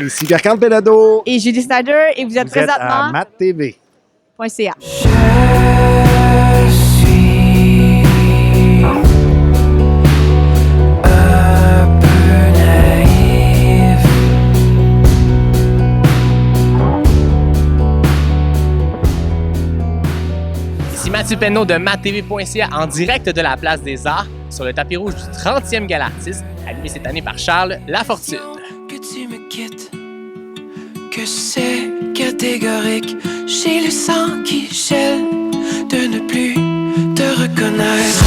Ici Pierre-Carl Pénadeau. Et Julie Snyder, et vous êtes présentement à MatTV. .ca. Ici Mathieu Penneau de MatTV.ca en direct de la Place des Arts sur le tapis rouge du 30e Gala Artiste, animé cette année par Charles Lafortune. Que tu me quittes, que c'est catégorique, j'ai le sang qui gèle de ne plus te reconnaître.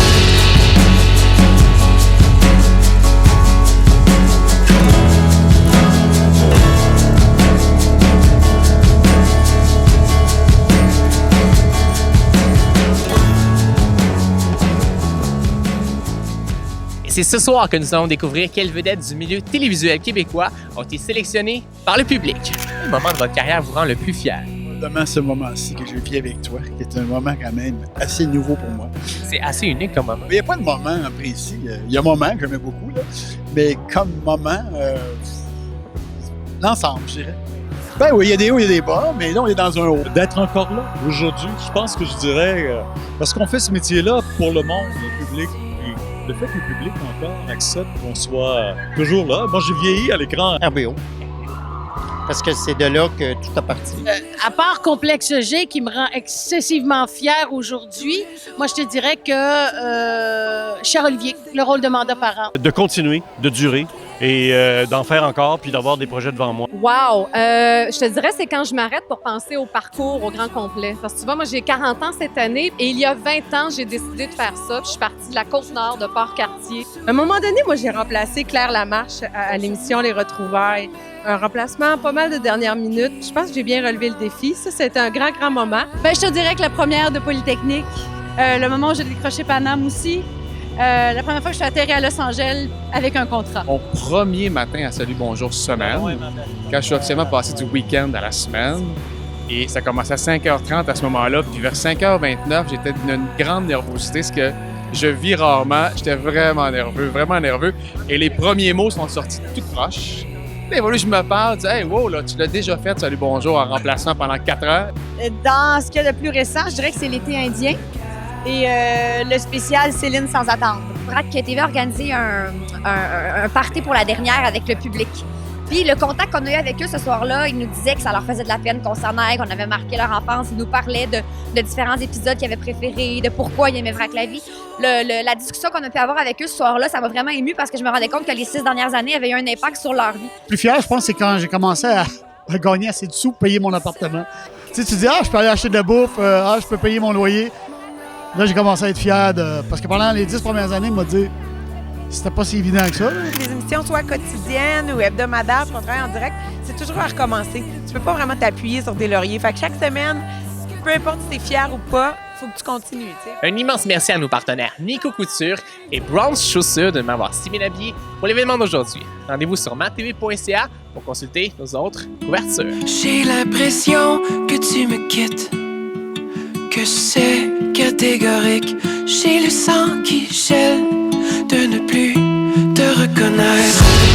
C'est ce soir que nous allons découvrir quelles vedettes du milieu télévisuel québécois ont été sélectionnées par le public. Quel moment de votre carrière vous rend le plus fier? Probablement ce moment-ci que je vis avec toi, qui est un moment quand même assez nouveau pour moi. C'est assez unique comme moment. Il n'y a pas de moment précis. Il y a un moment que j'aimais beaucoup, là, mais comme moment, l'ensemble, je dirais. Ben oui, il y a des hauts, il y a des bas, mais là, on est dans un haut. D'être encore là aujourd'hui, je pense que je dirais, parce qu'on fait ce métier-là pour le monde, le public. Le fait que le public encore accepte qu'on soit toujours là. Moi, j'ai vieilli à l'écran RBO. Parce que c'est de là que tout a parti. À part Complexe G qui me rend excessivement fière aujourd'hui, moi je te dirais que Cher Olivier, le rôle de Mandat Parent. De continuer, de durer et d'en faire encore puis d'avoir des projets devant moi. Wow! Je te dirais, c'est quand je m'arrête pour penser au parcours au grand complet. Parce que tu vois, moi, j'ai 40 ans cette année et il y a 20 ans, j'ai décidé de faire ça. Puis je suis partie de la Côte-Nord, de Port-Cartier. À un moment donné, moi, j'ai remplacé Claire Lamarche à l'émission Les Retrouvailles. Un remplacement pas mal de dernière minute. Je pense que j'ai bien relevé le défi. Ça, c'était un grand, grand moment. Ben, je te dirais que la première de Polytechnique, le moment où j'ai décroché Paname aussi, la première fois que je suis atterri à Los Angeles avec un contrat. Mon premier matin à Salut Bonjour semaine, quand je suis officiellement passé du week-end à la semaine, et ça commençait à 5h30 à ce moment-là, puis vers 5h29, j'étais d'une grande nervosité, ce que je vis rarement. J'étais vraiment nerveux, et les premiers mots sont sortis tout proches. Et voilà, je me parle, je dis « Hey, wow, là, tu l'as déjà fait, Salut Bonjour, en remplacement pendant 4 heures. » Dans ce qu'il y a de plus récent, je dirais que c'est l'été indien et le spécial Céline sans attendre. Vrac TV a organisé un party pour la dernière avec le public. Puis le contact qu'on a eu avec eux ce soir-là, ils nous disaient que ça leur faisait de la peine qu'on s'en aille, qu'on avait marqué leur enfance. Ils nous parlaient de différents épisodes qu'ils avaient préférés, de pourquoi ils aimaient Vrac la vie. La discussion qu'on a pu avoir avec eux ce soir-là, ça m'a vraiment émue parce que je me rendais compte que les 6 dernières années avaient eu un impact sur leur vie. Le plus fier, je pense, c'est quand j'ai commencé à gagner assez de sous pour payer mon appartement. Tu sais, tu dis, je peux aller acheter de la bouffe, je peux payer mon loyer. Là, j'ai commencé à être fier parce que pendant les 10 premières années, il m'a dit, c'était pas si évident que ça. Les émissions, soit quotidiennes ou hebdomadaires, qu'on travaille en direct, c'est toujours à recommencer. Tu peux pas vraiment t'appuyer sur des lauriers. Fait que chaque semaine, peu importe si t'es fier ou pas, faut que tu continues. T'sais. Un immense merci à nos partenaires Nico Couture et Brown's Chaussures de m'avoir si bien habillé pour l'événement d'aujourd'hui. Rendez-vous sur mattv.ca pour consulter nos autres couvertures. J'ai l'impression que tu me quittes, que c'est catégorique, j'ai le sang qui gèle de ne plus te reconnaître.